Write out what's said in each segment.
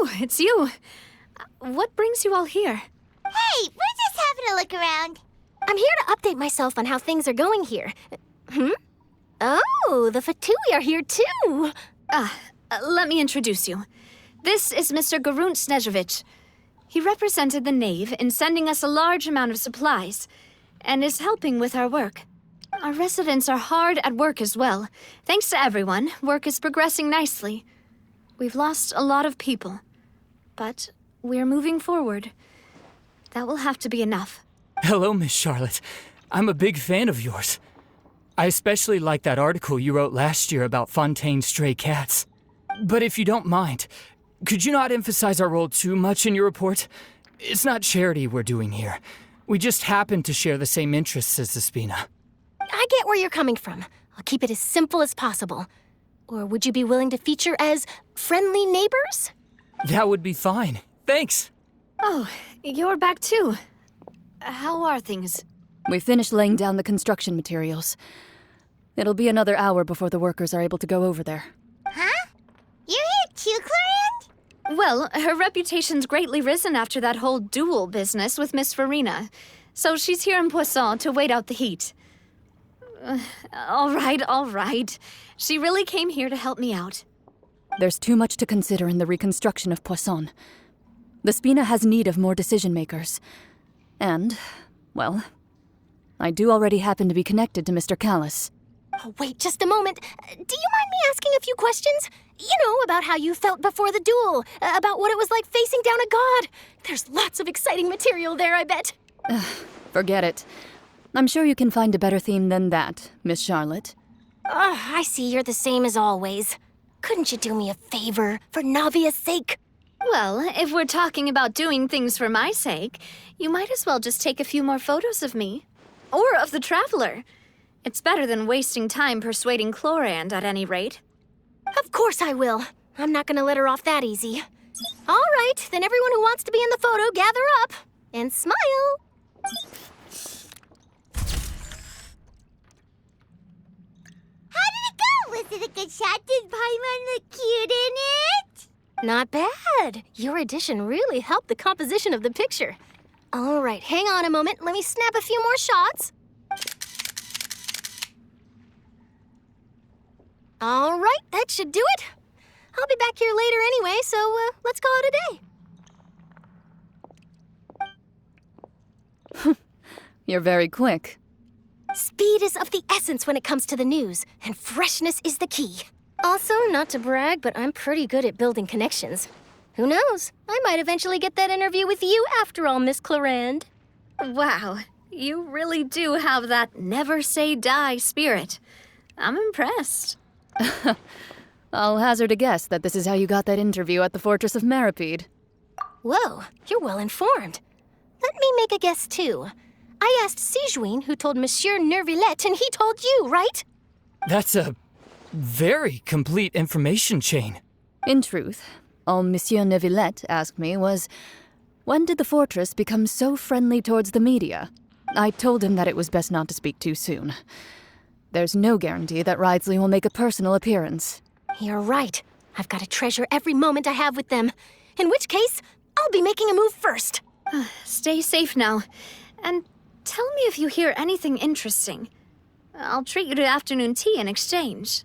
Oh, it's you. What brings you all here? Hey, we're just having a look around. I'm here to update myself on how things are going here. Oh, the Fatui are here too. Let me introduce you. This is Mr. Garunt Snezhevich. He represented the Knave in sending us a large amount of supplies, and is helping with our work. Our residents are hard at work as well. Thanks to everyone, work is progressing nicely. We've lost a lot of people, but we're moving forward. That will have to be enough. Hello, Miss Charlotte. I'm a big fan of yours. I especially like that article you wrote last year about Fontaine's stray cats. But if you don't mind, could you not emphasize our role too much in your report? It's not charity we're doing here. We just happen to share the same interests as the Spina. I get where you're coming from. I'll keep it as simple as possible. Or would you be willing to feature as friendly neighbors? That would be fine. Thanks. Oh, you're back too. How are things? We finished laying down the construction materials. It'll be another hour before the workers are able to go over there. Huh? You're here too, Clorinde? Well, her reputation's greatly risen after that whole duel business with Miss Furina. So she's here in Poisson to wait out the heat. All right. She really came here to help me out. There's too much to consider in the reconstruction of Poisson. The Spina has need of more decision-makers. And, well, I do already happen to be connected to Mr. Callis. Oh, wait just a moment. Do you mind me asking a few questions? You know, about how you felt before the duel, about what it was like facing down a god. There's lots of exciting material there, I bet. Forget it. I'm sure you can find a better theme than that, Miss Charlotte. I see you're the same as always. Couldn't you do me a favor, for Navia's sake? Well, if we're talking about doing things for my sake, you might as well just take a few more photos of me. Or of the Traveler. It's better than wasting time persuading Clorinde, at any rate. Of course I will. I'm not gonna let her off that easy. All right, then everyone who wants to be in the photo, gather up. And smile. How did it go? Was it a good shot? Did Paimon look cute in it? Not bad. Your addition really helped the composition of the picture. All right, hang on a moment. Let me snap a few more shots. All right, that should do it. I'll be back here later anyway, so let's call it a day. You're very quick. Speed is of the essence when it comes to the news, and freshness is the key. Also, not to brag, but I'm pretty good at building connections. Who knows? I might eventually get that interview with you after all, Miss Clorinde. Wow, you really do have that never say die spirit. I'm impressed. I'll hazard a guess that this is how you got that interview at the Fortress of Maripede. Whoa, you're well informed. Let me make a guess, too. I asked Sijuin, who told Monsieur Neuvillette, and he told you, right? That's a very complete information chain. In truth, all Monsieur Neuvillette asked me was, when did the fortress become so friendly towards the media? I told him that it was best not to speak too soon. There's no guarantee that Wriothesley will make a personal appearance. You're right. I've got to treasure every moment I have with them. In which case, I'll be making a move first. Stay safe now. And tell me if you hear anything interesting. I'll treat you to afternoon tea in exchange.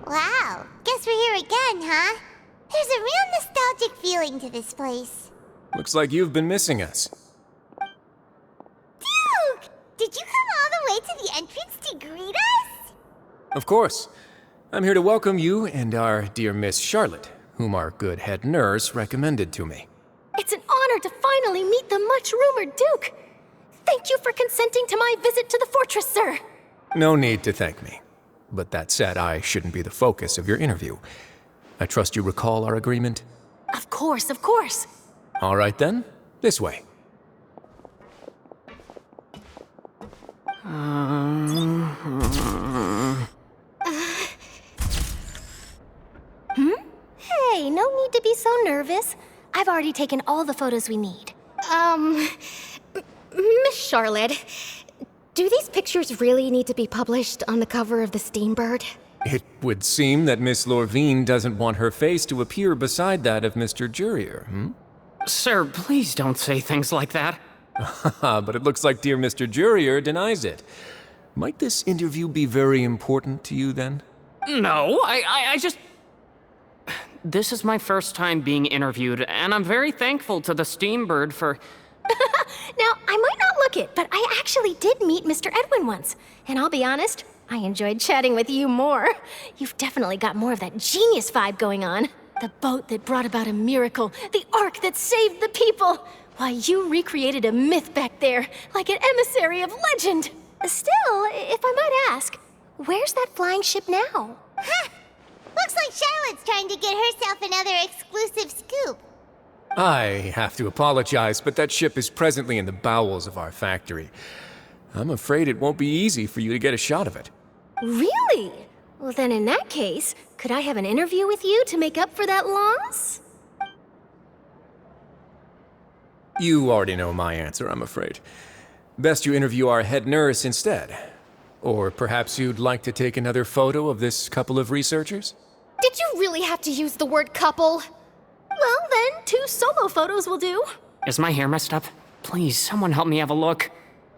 Wow, guess we're here again, huh? There's a real nostalgic feeling to this place. Looks like you've been missing us. Duke! Did you come all the way to the entrance to greet us? Of course. I'm here to welcome you and our dear Miss Charlotte, whom our good head nurse recommended to me. It's an honor to finally meet the much-rumored Duke. Thank you for consenting to my visit to the fortress, sir. No need to thank me. But that said, I shouldn't be the focus of your interview. I trust you recall our agreement? Of course, of course. All right then, this way. Hey, no need to be so nervous. I've already taken all the photos we need. Miss Charlotte, do these pictures really need to be published on the cover of the Steambird? It would seem that Miss Lorvine doesn't want her face to appear beside that of Mr. Jurier, hmm? Sir, please don't say things like that. But it looks like dear Mr. Jurier denies it. Might this interview be very important to you, then? No, I just... This is my first time being interviewed, and I'm very thankful to the Steambird for... Now, I might not look it, but I actually did meet Mr. Edwin once. And I'll be honest, I enjoyed chatting with you more. You've definitely got more of that genius vibe going on. The boat that brought about a miracle, the ark that saved the people. Why, you recreated a myth back there, like an emissary of legend. Still, if I might ask, where's that flying ship now? Ha! Looks like Charlotte's trying to get herself another exclusive scoop. I have to apologize, but that ship is presently in the bowels of our factory. I'm afraid it won't be easy for you to get a shot of it. Really? Well, then in that case, could I have an interview with you to make up for that loss? You already know my answer, I'm afraid. Best you interview our head nurse instead. Or perhaps you'd like to take another photo of this couple of researchers? Did you really have to use the word couple? Well, then, 2 solo photos will do. Is my hair messed up? Please, someone help me have a look.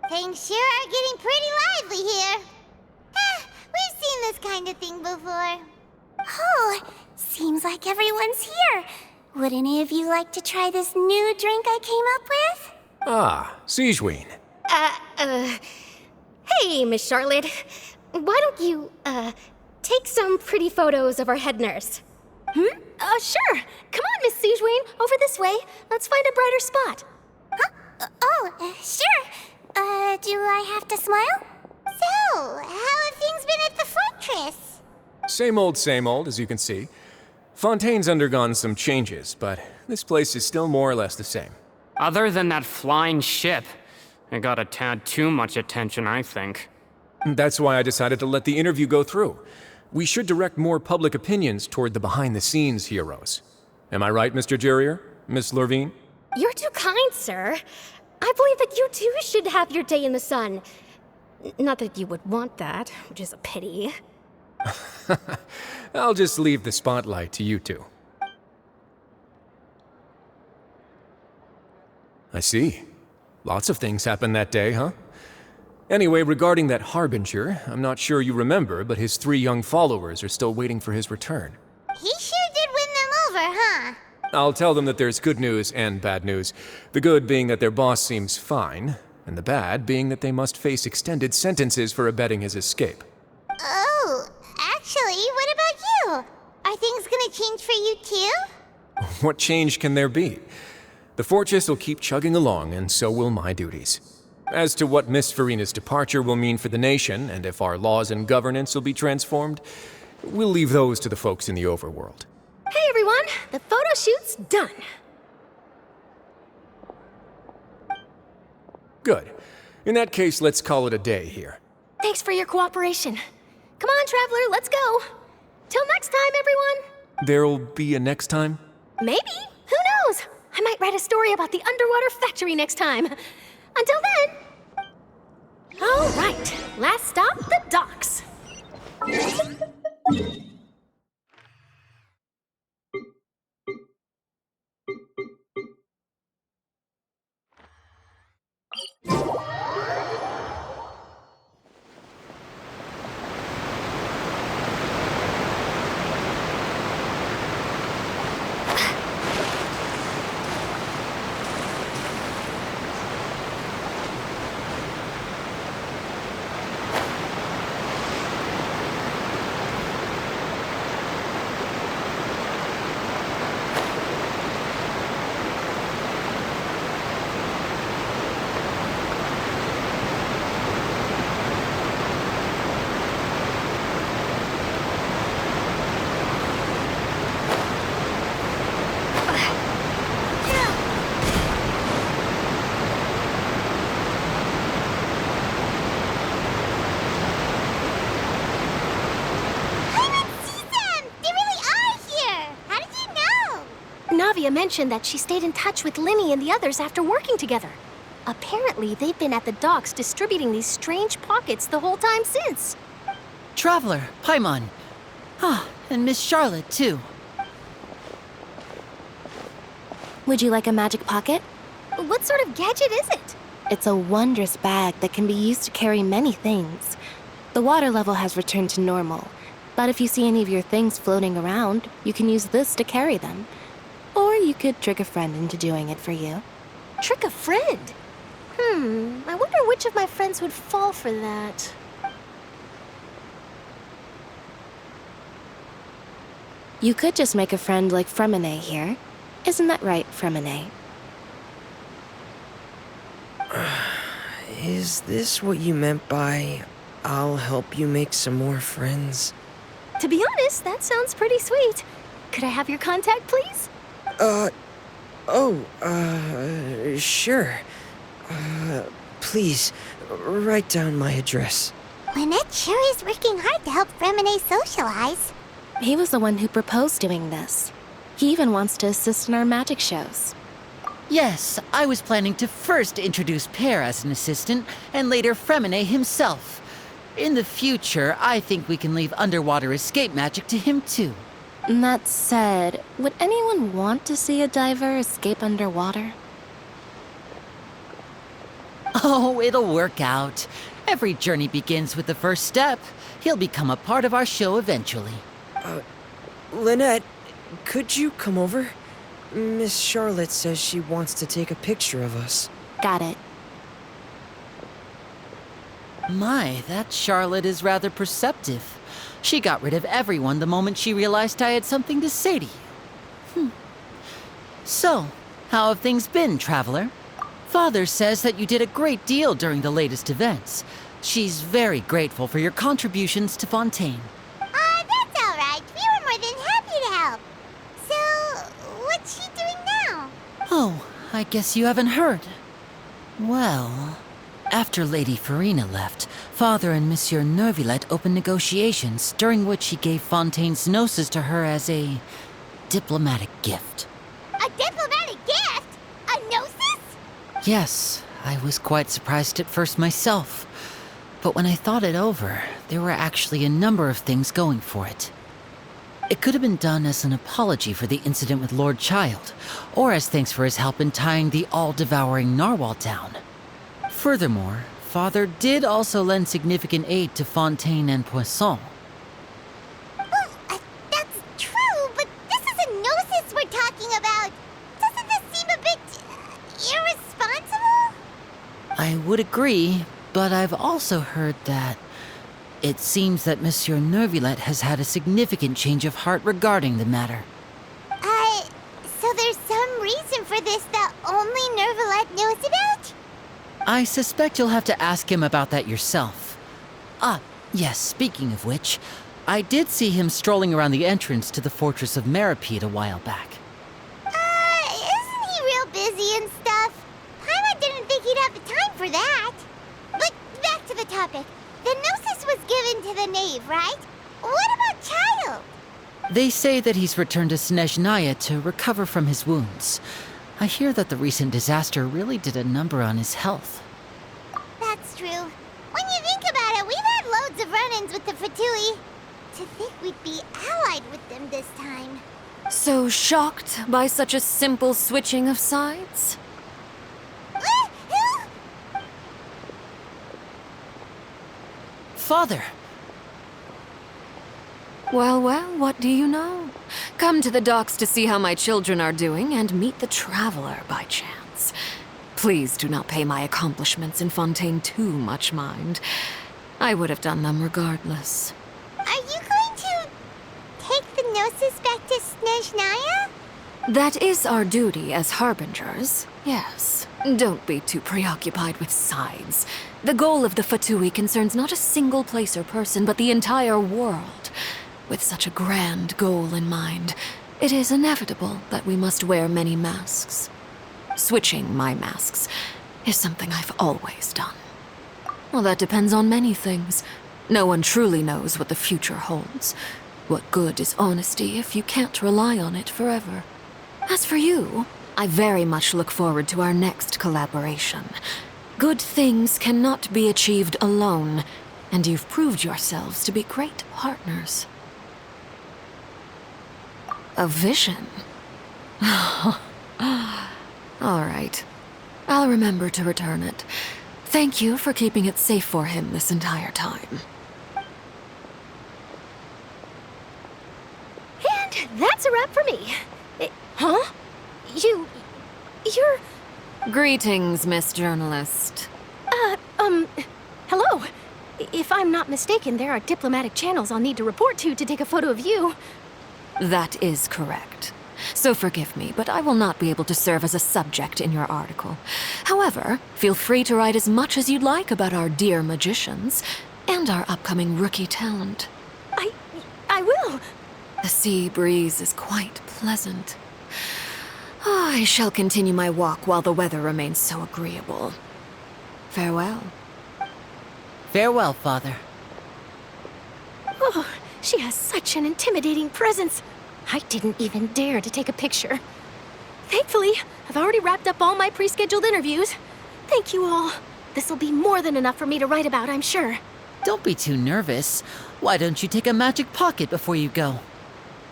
Things sure are getting pretty lively here. We've seen this kind of thing before. Oh, seems like everyone's here. Would any of you like to try this new drink I came up with? Ah, Siegeween. Hey, Miss Charlotte. Why don't you, take some pretty photos of our head nurse? Sure. Come on, Miss Siegeween. Over this way. Let's find a brighter spot. Huh? Sure. Do I have to smile? So, how have things been at the fortress? Same old, as you can see. Fontaine's undergone some changes, but this place is still more or less the same. Other than that flying ship, it got a tad too much attention, I think. That's why I decided to let the interview go through. We should direct more public opinions toward the behind-the-scenes heroes. Am I right, Mr. Jurier? Miss Lorvine? You're too kind, sir. I believe that you too should have your day in the sun. Not that you would want that, which is a pity. I'll just leave the spotlight to you two. I see. Lots of things happened that day, huh? Anyway, regarding that Harbinger, I'm not sure you remember, but his 3 young followers are still waiting for his return. He sure did win them over, huh? I'll tell them that there's good news and bad news. The good being that their boss seems fine, and the bad being that they must face extended sentences for abetting his escape. Oh, actually, what about you? Are things gonna change for you too? What change can there be? The fortress will keep chugging along, and so will my duties. As to what Miss Furina's departure will mean for the nation, and if our laws and governance will be transformed, we'll leave those to the folks in the overworld. Hey, everyone. The photo shoot's done. Good. In that case, let's call it a day here. Thanks for your cooperation. Come on, Traveler, let's go. Till next time, everyone. There'll be a next time? Maybe. Who knows? I might write a story about the underwater factory next time. Until then. All right. Last stop, the docks. Navia mentioned that she stayed in touch with Linny and the others after working together. Apparently, they've been at the docks distributing these strange pockets the whole time since. Traveler, Paimon. And Miss Charlotte, too. Would you like a magic pocket? What sort of gadget is it? It's a wondrous bag that can be used to carry many things. The water level has returned to normal, but if you see any of your things floating around, you can use this to carry them. Or you could trick a friend into doing it for you. Trick a friend? I wonder which of my friends would fall for that. You could just make a friend like Fremine here. Isn't that right, Fremine? Is this what you meant by, I'll help you make some more friends? To be honest, that sounds pretty sweet. Could I have your contact, please? Sure. Please, write down my address. Lynette sure is working hard to help Fremine socialize. He was the one who proposed doing this. He even wants to assist in our magic shows. Yes, I was planning to first introduce Pear as an assistant, and later Fremine himself. In the future, I think we can leave underwater escape magic to him too. That said, would anyone want to see a diver escape underwater? Oh, it'll work out. Every journey begins with the first step. He'll become a part of our show eventually. Lynette, could you come over? Miss Charlotte says she wants to take a picture of us. Got it. My, that Charlotte is rather perceptive. She got rid of everyone the moment she realized I had something to say to you. So, how have things been, Traveler? Father says that you did a great deal during the latest events. She's very grateful for your contributions to Fontaine. That's all right. We were more than happy to help. So, what's she doing now? Oh, I guess you haven't heard. Well, after Lady Furina left, Father and Monsieur Neuvillette opened negotiations, during which he gave Fontaine's gnosis to her as a diplomatic gift. A diplomatic gift? A gnosis? Yes, I was quite surprised at first myself. But when I thought it over, there were actually a number of things going for it. It could have been done as an apology for the incident with Lord Child, or as thanks for his help in tying the all-devouring narwhal down. Furthermore, Father did also lend significant aid to Fontaine and Poisson. Well, that's true, but this is a gnosis we're talking about. Doesn't this seem a bit irresponsible? I would agree, but I've also heard that it seems that Monsieur Neuvillette has had a significant change of heart regarding the matter. So there's some reason for this that only Neuvillette knows about? I suspect you'll have to ask him about that yourself. Yes, speaking of which, I did see him strolling around the entrance to the Fortress of Meripede a while back. Isn't he real busy and stuff? Paimon didn't think he'd have the time for that. But back to the topic. The gnosis was given to the knave, right? What about Child? They say that he's returned to Snezhnaya to recover from his wounds. I hear that the recent disaster really did a number on his health. That's true. When you think about it, we've had loads of run-ins with the Fatui. To think we'd be allied with them this time. So shocked by such a simple switching of sides? Father! Well, what do you know? Come to the docks to see how my children are doing and meet the Traveler by chance. Please do not pay my accomplishments in Fontaine too much mind. I would have done them regardless. Are you going to take the gnosis back to Snezhnaya? That is our duty as harbingers, yes. Don't be too preoccupied with sides. The goal of the Fatui concerns not a single place or person, but the entire world. With such a grand goal in mind, it is inevitable that we must wear many masks. Switching my masks is something I've always done. Well, that depends on many things. No one truly knows what the future holds. What good is honesty if you can't rely on it forever? As for you, I very much look forward to our next collaboration. Good things cannot be achieved alone, and you've proved yourselves to be great partners. A vision? All right. I'll remember to return it. Thank you for keeping it safe for him this entire time. And that's a wrap for me. Huh? You're... Greetings, Miss Journalist. Hello. If I'm not mistaken, there are diplomatic channels I'll need to report to take a photo of you. That is correct. So forgive me, but I will not be able to serve as a subject in your article. However, feel free to write as much as you'd like about our dear magicians and our upcoming rookie talent. I will. The sea breeze is quite pleasant. I shall continue my walk while the weather remains so agreeable. Farewell. Farewell, Father. Oh, she has such an intimidating presence. I didn't even dare to take a picture. Thankfully, I've already wrapped up all my pre-scheduled interviews. Thank you all. This'll be more than enough for me to write about, I'm sure. Don't be too nervous. Why don't you take a magic pocket before you go?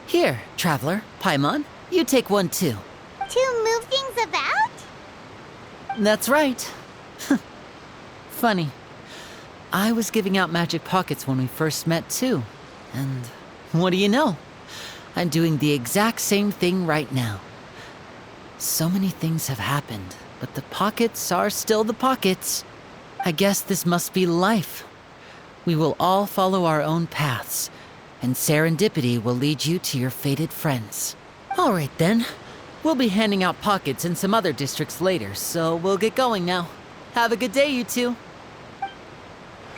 Here, Traveler, Paimon, you take one too. To move things about? That's right. Funny. I was giving out magic pockets when we first met too. And what do you know? I'm doing the exact same thing right now. So many things have happened, but the pockets are still the pockets. I guess this must be life. We will all follow our own paths, and serendipity will lead you to your fated friends. All right then. We'll be handing out pockets in some other districts later, so we'll get going now. Have a good day, you two.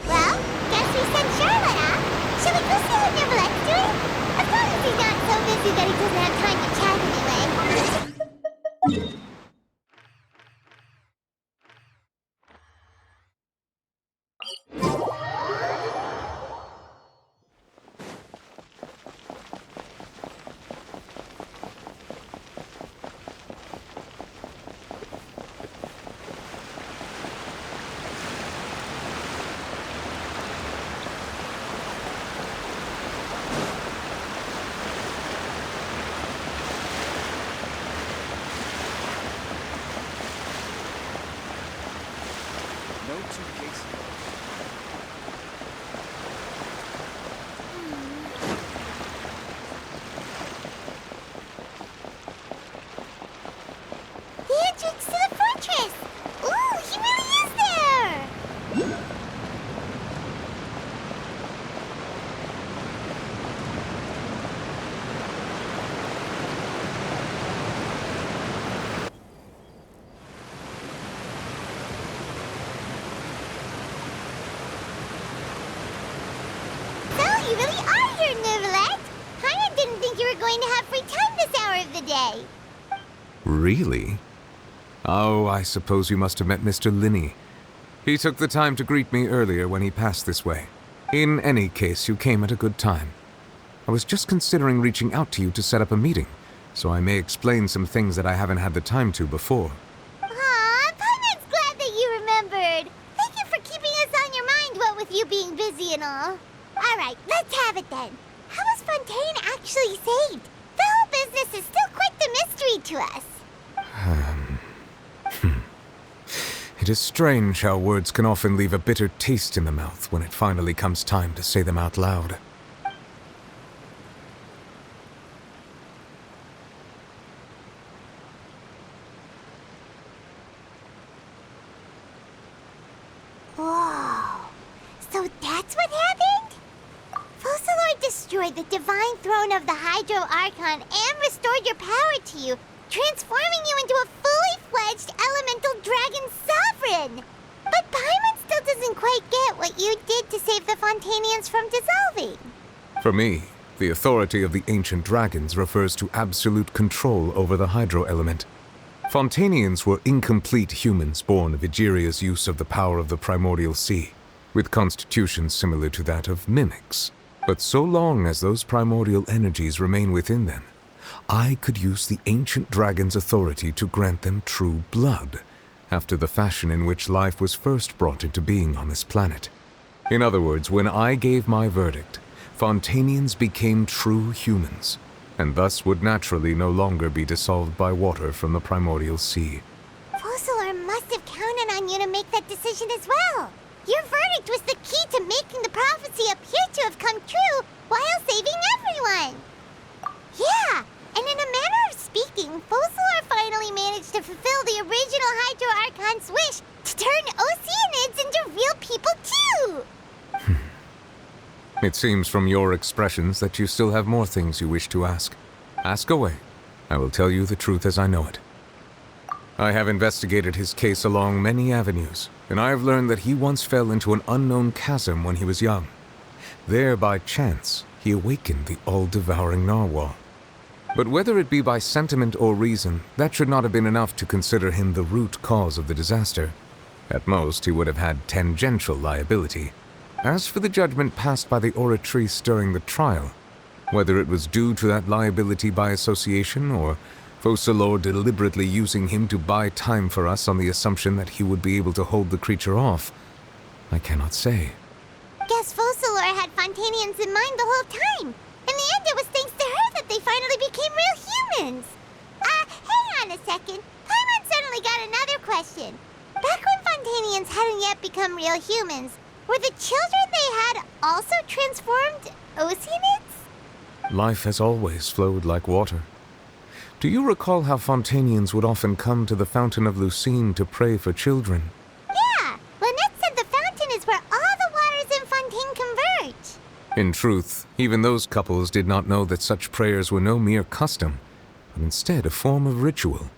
Well, guess we sent Charlotte off. Shall we go see what Neuvillette's doing? As long as he's not so busy that he doesn't have time to chat anyway. You really are here, Neuvillette. I didn't think you were going to have free time this hour of the day. Really? Oh, I suppose you must have met Mr. Linney. He took the time to greet me earlier when he passed this way. In any case, you came at a good time. I was just considering reaching out to you to set up a meeting, so I may explain some things that I haven't had the time to before. Aw, Paimon's glad that you remembered. Thank you for keeping us on your mind, what with you being busy and all. All right, let's have it then. How was Fontaine actually saved? The whole business is still quite the mystery to us. It is strange how words can often leave a bitter taste in the mouth when it finally comes time to say them out loud. Whoa. So that's what happened? Focalor destroyed the divine throne of the Hydro Archon and restored your power to you, transforming you into a fully fledged elemental dragon sovereign. But Paimon still doesn't quite get what you did to save the Fontainians from dissolving. For me, the authority of the ancient dragons refers to absolute control over the hydro element. Fontainians were incomplete humans born of Egeria's use of the power of the primordial sea, with constitutions similar to that of mimics. But so long as those primordial energies remain within them, I could use the ancient dragon's authority to grant them true blood, after the fashion in which life was first brought into being on this planet. In other words, when I gave my verdict, Fontainians became true humans, and thus would naturally no longer be dissolved by water from the primordial sea. Focalor must have counted on you to make that decision as well. Your verdict was the key to making the prophecy appear to have come true while saving everyone. Yeah, and in a manner of speaking, Focalor finally managed to fulfill the original Hydro Archon's wish to turn Oceanids into real people too! It seems from your expressions that you still have more things you wish to ask. Ask away. I will tell you the truth as I know it. I have investigated his case along many avenues, and I have learned that he once fell into an unknown chasm when he was young. There, by chance, he awakened the all-devouring narwhal. But whether it be by sentiment or reason, that should not have been enough to consider him the root cause of the disaster. At most, he would have had tangential liability. As for the judgment passed by the oratrice during the trial, whether it was due to that liability by association or Focalor deliberately using him to buy time for us on the assumption that he would be able to hold the creature off, I cannot say. Guess Focalor had Fontainians in mind the whole time. In the end, it was thanks to her that they finally became real humans. Hang on a second. Paimon suddenly got another question. Back when Fontainians hadn't yet become real humans, were the children they had also transformed Oceanids? Life has always flowed like water. Do you recall how Fontainians would often come to the Fountain of Lucine to pray for children? Yeah, Lynette said the fountain is where all the waters in Fontaine converge. In truth, even those couples did not know that such prayers were no mere custom, but instead a form of ritual.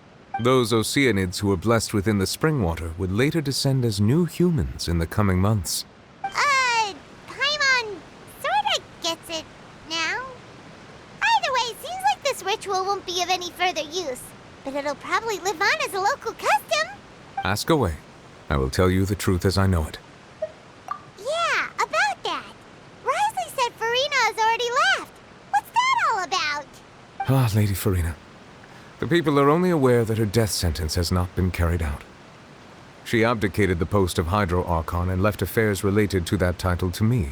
Those Oceanids who were blessed within the spring water would later descend as new humans in the coming months. Paimon sorta gets it now. Either way, seems like this ritual won't be of any further use, but it'll probably live on as a local custom. Ask away. I will tell you the truth as I know it. Yeah, about that. Wriothesley said Furina has already left. What's that all about? Ah, Lady Furina. The people are only aware that her death sentence has not been carried out. She abdicated the post of Hydro Archon and left affairs related to that title to me,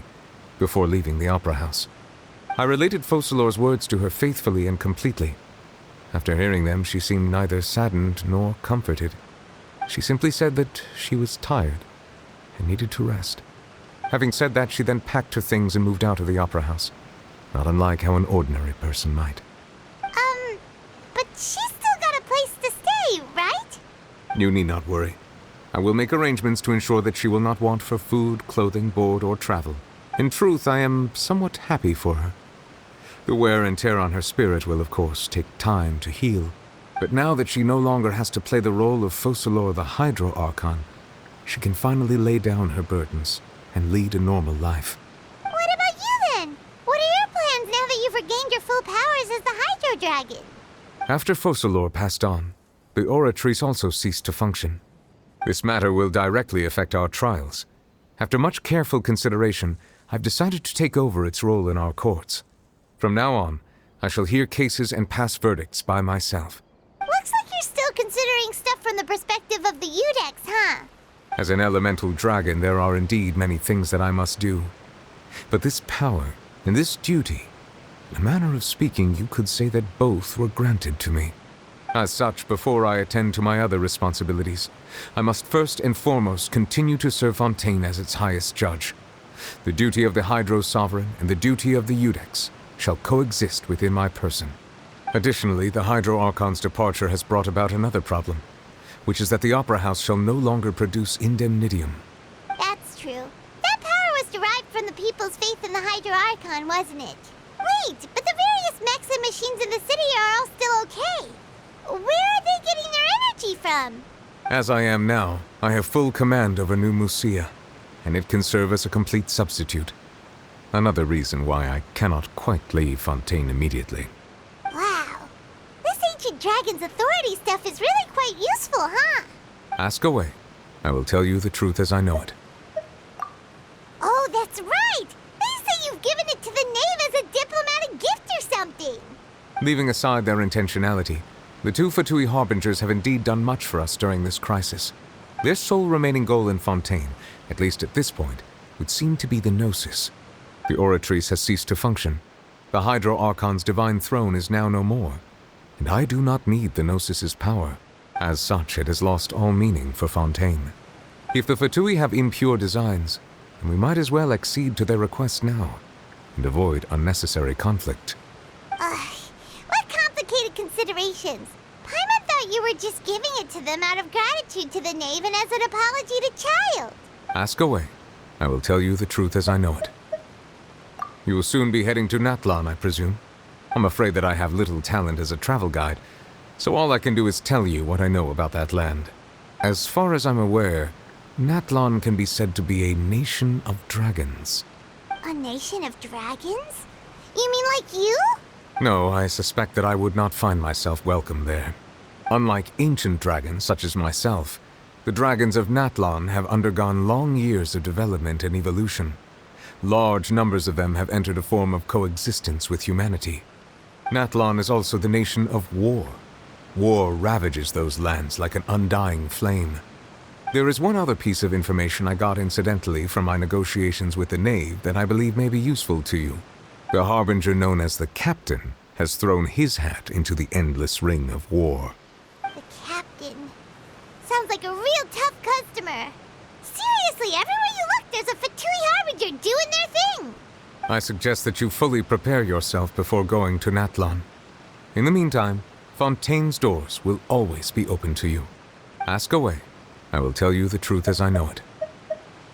before leaving the Opera House. I related Focalor's words to her faithfully and completely. After hearing them, she seemed neither saddened nor comforted. She simply said that she was tired and needed to rest. Having said that, she then packed her things and moved out of the Opera House, not unlike how an ordinary person might. But she's still got a place to stay, right? You need not worry. I will make arrangements to ensure that she will not want for food, clothing, board, or travel. In truth, I am somewhat happy for her. The wear and tear on her spirit will, of course, take time to heal. But now that she no longer has to play the role of Focalor the Hydro Archon, she can finally lay down her burdens and lead a normal life. What about you, then? What are your plans now that you've regained your full powers as the Hydro Dragon? After Focalor passed on, the Oratrice also ceased to function. This matter will directly affect our trials. After much careful consideration, I've decided to take over its role in our courts. From now on, I shall hear cases and pass verdicts by myself. Looks like you're still considering stuff from the perspective of the Udex, huh? As an elemental dragon, there are indeed many things that I must do. But this power and this duty, in a manner of speaking, you could say that both were granted to me. As such, before I attend to my other responsibilities, I must first and foremost continue to serve Fontaine as its highest judge. The duty of the Hydro Sovereign and the duty of the Udex shall coexist within my person. Additionally, the Hydro Archon's departure has brought about another problem, which is that the Opera House shall no longer produce indemnitium. That's true. That power was derived from the people's faith in the Hydro Archon, wasn't it? Wait, but the various mechs and machines in the city are all still okay. Where are they getting their energy from? As I am now, I have full command over New Musia, and it can serve as a complete substitute. Another reason why I cannot quite leave Fontaine immediately. Wow. This ancient dragon's authority stuff is really quite useful, huh? Ask away. I will tell you the truth as I know it. Oh, that's right! They say you've given it to the knave as a diplomatic gift or something! Leaving aside their intentionality, the two Fatui Harbingers have indeed done much for us during this crisis. Their sole remaining goal in Fontaine, at least at this point, would seem to be the Gnosis. The Oratrice has ceased to function. The Hydro Archon's divine throne is now no more, and I do not need the Gnosis's power. As such, it has lost all meaning for Fontaine. If the Fatui have impure designs, then we might as well accede to their request now, and avoid unnecessary conflict. What complicated considerations? Paimon thought you were just giving it to them out of gratitude to the knave and as an apology to Child. Ask away. I will tell you the truth as I know it. You will soon be heading to Natlan, I presume. I'm afraid that I have little talent as a travel guide, so all I can do is tell you what I know about that land. As far as I'm aware, Natlan can be said to be a nation of dragons. A nation of dragons? You mean like you? No, I suspect that I would not find myself welcome there. Unlike ancient dragons such as myself, the dragons of Natlan have undergone long years of development and evolution. Large numbers of them have entered a form of coexistence with humanity. Natlan is also the nation of war. War ravages those lands like an undying flame. There is one other piece of information I got incidentally from my negotiations with the Knave that I believe may be useful to you. The Harbinger known as the Captain has thrown his hat into the endless ring of war. The Captain. Sounds like a real tough customer. Seriously, everywhere you look, there's a Fatui Harbinger doing their thing. I suggest that you fully prepare yourself before going to Natlan. In the meantime, Fontaine's doors will always be open to you. Ask away. I will tell you the truth as I know it.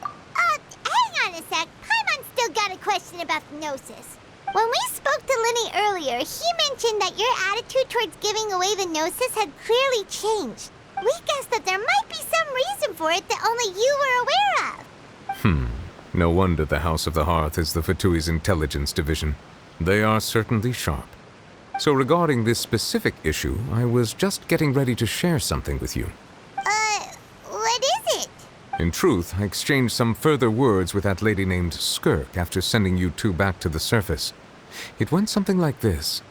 Hang on a sec. Paimon still got a question about the Gnosis. When we spoke to Linny earlier, he mentioned that your attitude towards giving away the Gnosis had clearly changed. We guessed that there might be some reason for it that only you were aware of. No wonder the House of the Hearth is the Fatui's intelligence division. They are certainly sharp. So regarding this specific issue, I was just getting ready to share something with you. What is it? In truth, I exchanged some further words with that lady named Skirk after sending you two back to the surface. It went something like this.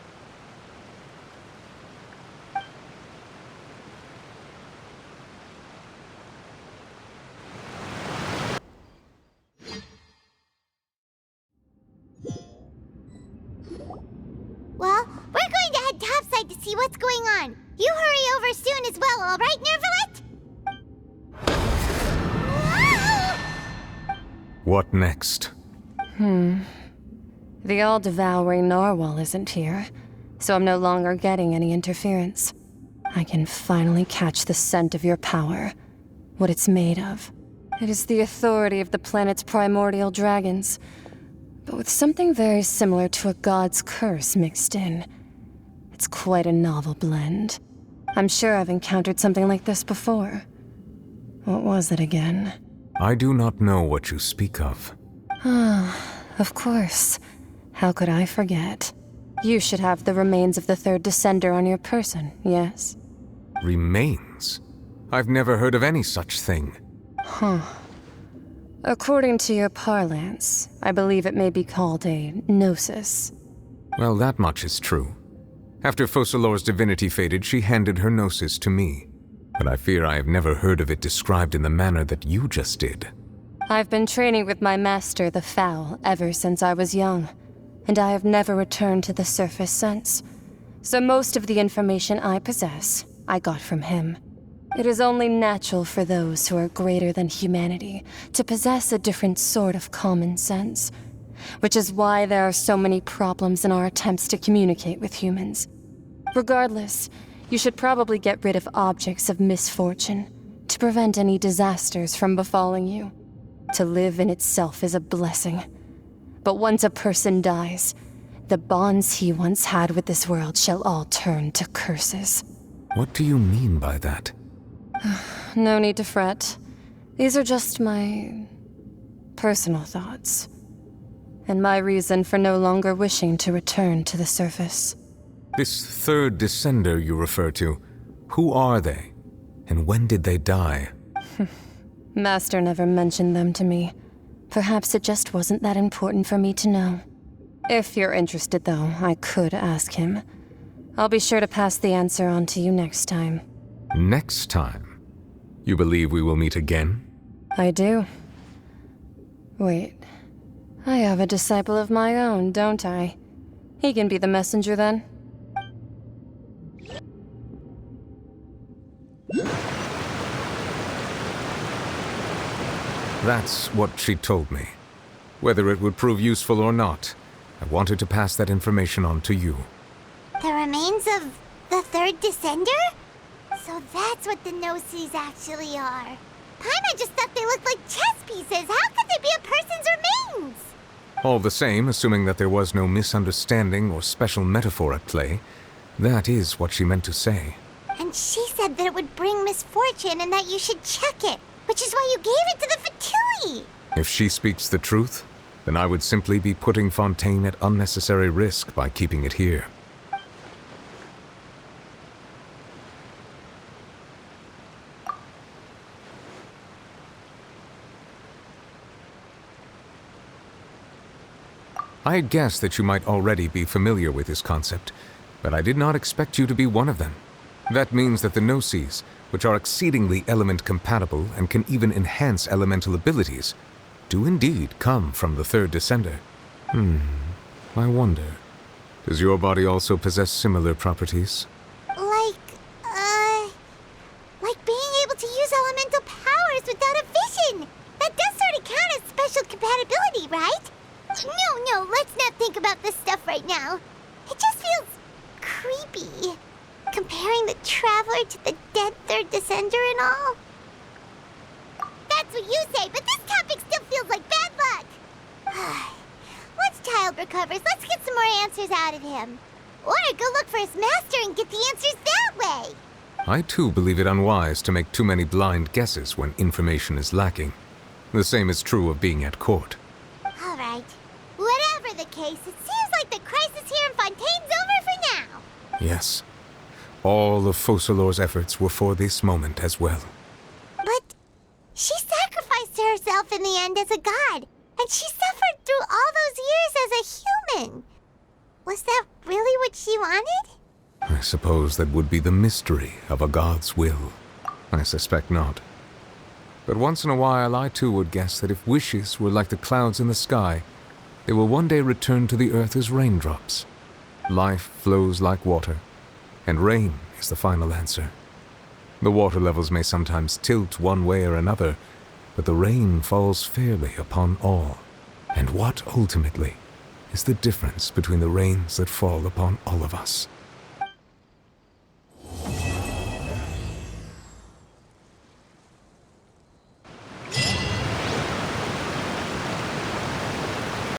Well, we're going to head topside to see what's going on. You hurry over soon as well, all right, Neuvillette? What next? The all-devouring narwhal isn't here, so I'm no longer getting any interference. I can finally catch the scent of your power, what it's made of. It is the authority of the planet's primordial dragons, but with something very similar to a god's curse mixed in. It's quite a novel blend. I'm sure I've encountered something like this before. What was it again? I do not know what you speak of. Of course. How could I forget? You should have the remains of the third descender on your person, yes? Remains? I've never heard of any such thing. According to your parlance, I believe it may be called a gnosis. Well, that much is true. After Focalor's divinity faded, she handed her gnosis to me. But I fear I have never heard of it described in the manner that you just did. I've been training with my master, the Foul, ever since I was young, and I have never returned to the surface since. So most of the information I possess, I got from him. It is only natural for those who are greater than humanity to possess a different sort of common sense, which is why there are so many problems in our attempts to communicate with humans. Regardless, you should probably get rid of objects of misfortune to prevent any disasters from befalling you. To live in itself is a blessing. But once a person dies, the bonds he once had with this world shall all turn to curses. What do you mean by that? No need to fret. These are just my personal thoughts, and my reason for no longer wishing to return to the surface. This third descender you refer to, who are they? And when did they die? Master never mentioned them to me. Perhaps it just wasn't that important for me to know. If you're interested, though, I could ask him. I'll be sure to pass the answer on to you next time. Next time? You believe we will meet again? I do. Wait. I have a disciple of my own, don't I? He can be the messenger then. That's what she told me. Whether it would prove useful or not, I wanted to pass that information on to you. The remains of the third descender? So that's what the Gnosis actually are. Paimon just thought they looked like chess pieces. How could they be a person's remains? All the same, assuming that there was no misunderstanding or special metaphor at play, that is what she meant to say. And she said that it would bring misfortune and that you should check it, which is why you gave it to the Fatui. If she speaks the truth, then I would simply be putting Fontaine at unnecessary risk by keeping it here. I had guessed that you might already be familiar with this concept, but I did not expect you to be one of them. That means that the Gnosis, which are exceedingly element-compatible and can even enhance elemental abilities, do indeed come from the third descender. I wonder, does your body also possess similar properties? Like being able to use elemental powers without a vision. That does sort of count as special compatibility, right? No, let's not think about this stuff right now. It just feels creepy. Comparing the Traveler to the dead third descender and all. That's what you say, but this topic still feels like bad luck. Once Child recovers, let's get some more answers out of him. Or go look for his master and get the answers that way. I too believe it unwise to make too many blind guesses when information is lacking. The same is true of being at court. All right. Whatever the case, it seems like the crisis here in Fontaine's over for now. Yes. All of Focalor's efforts were for this moment as well. But she sacrificed herself in the end as a god, and she suffered through all those years as a human. Was that really what she wanted? I suppose that would be the mystery of a god's will. I suspect not. But once in a while I too would guess that if wishes were like the clouds in the sky, they will one day return to the earth as raindrops. Life flows like water, and rain is the final answer. The water levels may sometimes tilt one way or another, but the rain falls fairly upon all. And what, ultimately, is the difference between the rains that fall upon all of us?